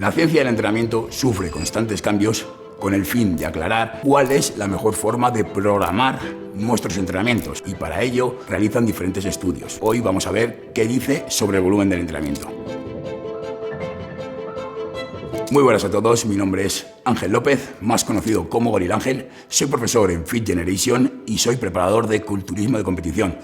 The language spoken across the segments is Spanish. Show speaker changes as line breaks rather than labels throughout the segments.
La ciencia del entrenamiento sufre constantes cambios con el fin de aclarar cuál es la mejor forma de programar nuestros entrenamientos, y para ello realizan diferentes estudios. Hoy vamos a ver qué dice sobre el volumen del entrenamiento. Muy buenas a todos, mi nombre es Ángel López, más conocido como Goril Ángel. Soy profesor en Fit Generation y soy preparador de culturismo de competición,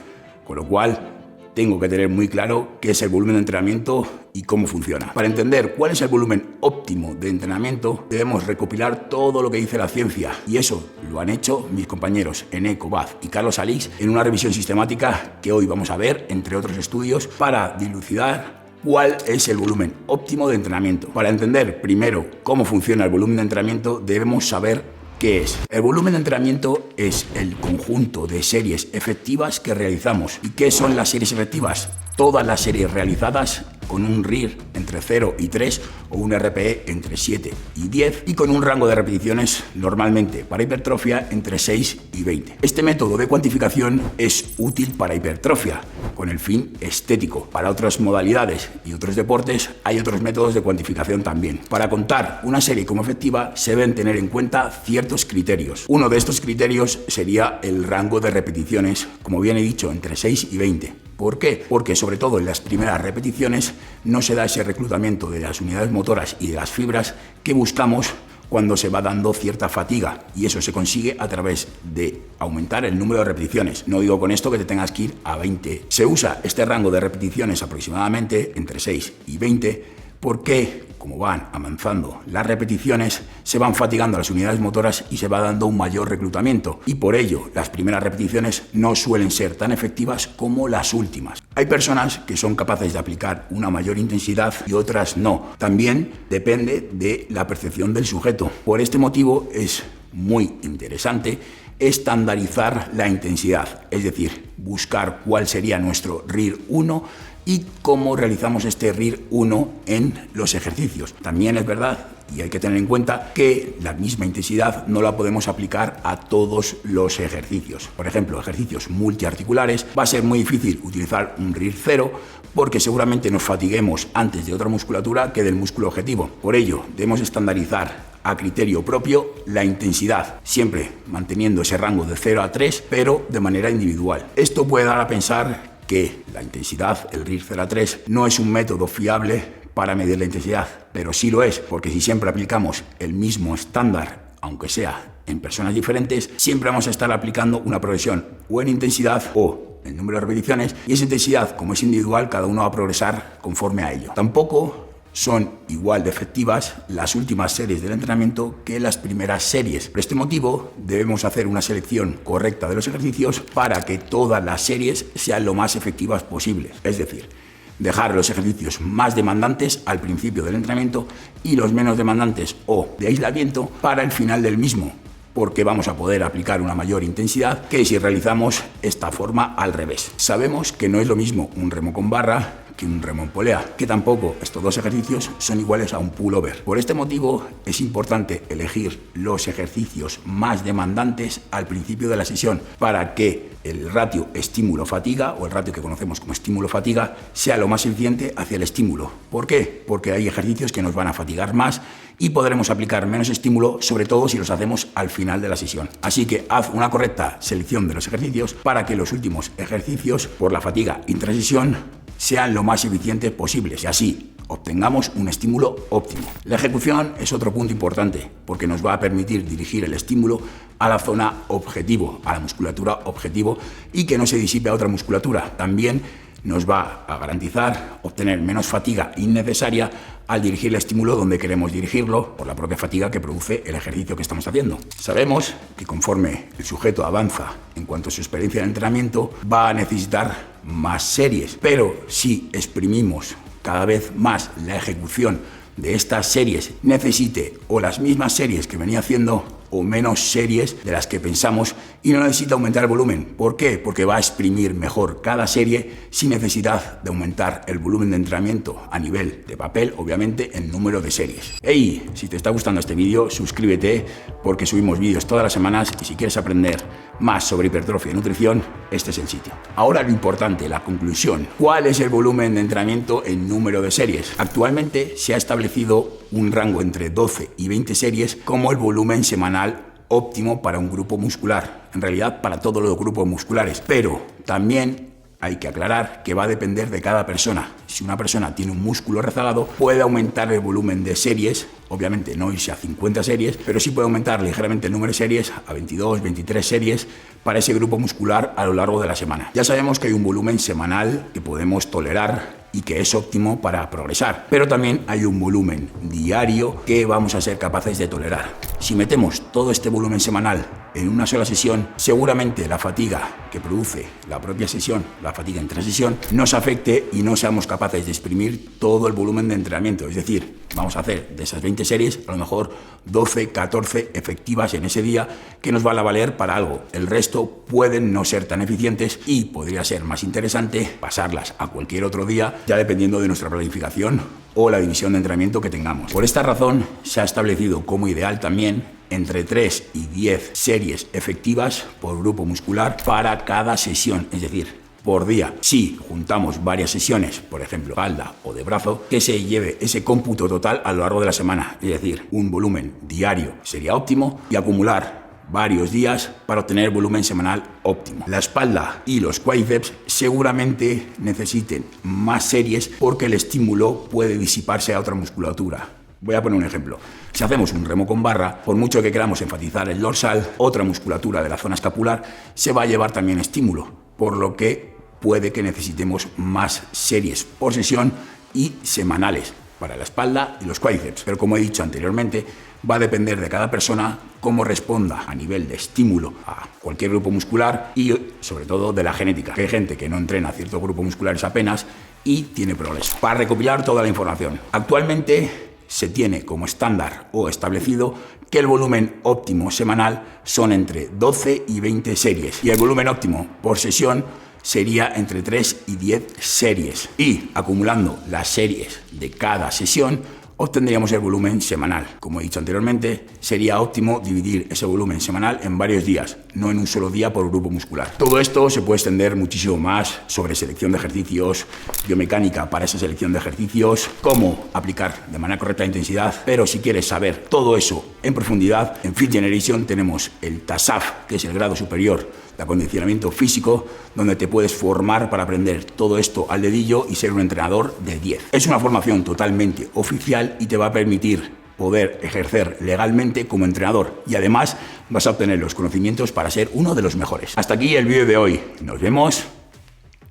con lo cual tengo que tener muy claro qué es el volumen de entrenamiento y cómo funciona. Para entender cuál es el volumen óptimo de entrenamiento, debemos recopilar todo lo que dice la ciencia, y eso lo han hecho mis compañeros Eneco Baz y Carlos Alix en una revisión sistemática que hoy vamos a ver, entre otros estudios, para dilucidar cuál es el volumen óptimo de entrenamiento. Para entender primero cómo funciona el volumen de entrenamiento, debemos saber ¿qué es? El volumen de entrenamiento es el conjunto de series efectivas que realizamos. ¿Y qué son las series efectivas? Todas las series realizadas con un RIR entre 0 y 3 o un RPE entre 7 y 10 y con un rango de repeticiones normalmente para hipertrofia entre 6 y 20. Este método de cuantificación es útil para hipertrofia con el fin estético. Para otras modalidades y otros deportes hay otros métodos de cuantificación también. Para contar una serie como efectiva se deben tener en cuenta ciertos criterios. Uno de estos criterios sería el rango de repeticiones, como bien he dicho, entre 6 y 20. ¿Por qué? Porque sobre todo en las primeras repeticiones no se da ese reclutamiento de las unidades motoras y de las fibras que buscamos cuando se va dando cierta fatiga, y eso se consigue a través de aumentar el número de repeticiones. No digo con esto que te tengas que ir a 20. Se usa este rango de repeticiones aproximadamente entre 6 y 20 porque, como van avanzando las repeticiones, se van fatigando las unidades motoras y se va dando un mayor reclutamiento, y por ello las primeras repeticiones no suelen ser tan efectivas como las últimas. Hay personas que son capaces de aplicar una mayor intensidad y otras no. También depende de la percepción del sujeto. Por este motivo es muy interesante estandarizar la intensidad, es decir, buscar cuál sería nuestro RIR 1 y cómo realizamos este RIR 1 en los ejercicios. También es verdad, y hay que tener en cuenta, que la misma intensidad no la podemos aplicar a todos los ejercicios. Por ejemplo, ejercicios multiarticulares, va a ser muy difícil utilizar un RIR 0 porque seguramente nos fatiguemos antes de otra musculatura que del músculo objetivo. Por ello, debemos estandarizar a criterio propio la intensidad, siempre manteniendo ese rango de 0 a 3, pero de manera individual. Esto puede dar a pensar que la intensidad, el RIR 0 a 3, no es un método fiable para medir la intensidad, pero sí lo es, porque si siempre aplicamos el mismo estándar, aunque sea en personas diferentes, siempre vamos a estar aplicando una progresión o en intensidad o en número de repeticiones, y esa intensidad, como es individual, cada uno va a progresar conforme a ello. Tampoco son igual de efectivas las últimas series del entrenamiento que las primeras series. Por este motivo, debemos hacer una selección correcta de los ejercicios para que todas las series sean lo más efectivas posibles. Es decir, dejar los ejercicios más demandantes al principio del entrenamiento y los menos demandantes o de aislamiento para el final del mismo, porque vamos a poder aplicar una mayor intensidad que si realizamos esta forma al revés. Sabemos que no es lo mismo un remo con barra que un remo en polea, que tampoco estos dos ejercicios son iguales a un pullover. Por este motivo es importante elegir los ejercicios más demandantes al principio de la sesión para que el ratio estímulo-fatiga, o el ratio que conocemos como estímulo-fatiga, sea lo más eficiente hacia el estímulo. ¿Por qué? Porque hay ejercicios que nos van a fatigar más y podremos aplicar menos estímulo, sobre todo si los hacemos al final de la sesión. Así que haz una correcta selección de los ejercicios para que los últimos ejercicios, por la fatiga intrasesión, sean lo más eficientes posibles y así obtengamos un estímulo óptimo. La ejecución es otro punto importante porque nos va a permitir dirigir el estímulo a la zona objetivo, a la musculatura objetivo, y que no se disipe a otra musculatura. También nos va a garantizar obtener menos fatiga innecesaria al dirigir el estímulo donde queremos dirigirlo por la propia fatiga que produce el ejercicio que estamos haciendo. Sabemos que conforme el sujeto avanza en cuanto a su experiencia de entrenamiento, va a necesitar más series, pero si exprimimos cada vez más la ejecución de estas series, necesite o las mismas series que venía haciendo o menos series de las que pensamos, y no necesita aumentar el volumen. ¿Por qué? Porque va a exprimir mejor cada serie sin necesidad de aumentar el volumen de entrenamiento a nivel de papel, obviamente en número de series. Hey, si te está gustando este vídeo, suscríbete porque subimos vídeos todas las semanas, y si quieres aprender más sobre hipertrofia y nutrición, este es el sitio. Ahora lo importante, la conclusión. ¿Cuál es el volumen de entrenamiento en número de series? Actualmente se ha establecido un rango entre 12 y 20 series como el volumen semanal óptimo para un grupo muscular. En realidad, para todos los grupos musculares. Pero también hay que aclarar que va a depender de cada persona. Si una persona tiene un músculo rezagado, puede aumentar el volumen de series, obviamente no irse a 50 series, pero sí puede aumentar ligeramente el número de series a 22, 23 series para ese grupo muscular a lo largo de la semana. Ya sabemos que hay un volumen semanal que podemos tolerar y que es óptimo para progresar, pero también hay un volumen diario que vamos a ser capaces de tolerar. Si metemos todo este volumen semanal en una sola sesión, seguramente la fatiga que produce la propia sesión, la fatiga entre sesión, nos afecte y no seamos capaces de exprimir todo el volumen de entrenamiento. Es decir, vamos a hacer de esas 20 series, a lo mejor 12, 14 efectivas en ese día, que nos van a valer para algo. El resto pueden no ser tan eficientes y podría ser más interesante pasarlas a cualquier otro día, ya dependiendo de nuestra planificación o la división de entrenamiento que tengamos. Por esta razón, se ha establecido como ideal también entre 3 y 10 series efectivas por grupo muscular para cada sesión, es decir, por día. Si juntamos varias sesiones, por ejemplo, espalda o de brazo, que se lleve ese cómputo total a lo largo de la semana, es decir, un volumen diario sería óptimo y acumular varios días para obtener volumen semanal óptimo. La espalda y los cuádriceps seguramente necesiten más series porque el estímulo puede disiparse a otra musculatura. Voy a poner un ejemplo. Si hacemos un remo con barra, por mucho que queramos enfatizar el dorsal, otra musculatura de la zona escapular se va a llevar también estímulo, por lo que puede que necesitemos más series por sesión y semanales para la espalda y los cuádriceps. Pero como he dicho anteriormente, va a depender de cada persona cómo responda a nivel de estímulo a cualquier grupo muscular y sobre todo de la genética. Hay gente que no entrena ciertos grupos musculares apenas y tiene problemas. Para recopilar toda la información, actualmente se tiene como estándar o establecido que el volumen óptimo semanal son entre 12 y 20 series y el volumen óptimo por sesión sería entre 3 y 10 series y acumulando las series de cada sesión obtendríamos el volumen semanal. Como he dicho anteriormente, sería óptimo dividir ese volumen semanal en varios días, no en un solo día por grupo muscular. Todo esto se puede extender muchísimo más sobre selección de ejercicios, biomecánica para esa selección de ejercicios, cómo aplicar de manera correcta la intensidad, pero si quieres saber todo eso en profundidad, en Fit Generation tenemos el TASAF, que es el grado superior de acondicionamiento físico, donde te puedes formar para aprender todo esto al dedillo y ser un entrenador de 10. Es una formación totalmente oficial y te va a permitir poder ejercer legalmente como entrenador y además vas a obtener los conocimientos para ser uno de los mejores. Hasta aquí el vídeo de hoy. Nos vemos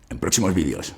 en próximos vídeos.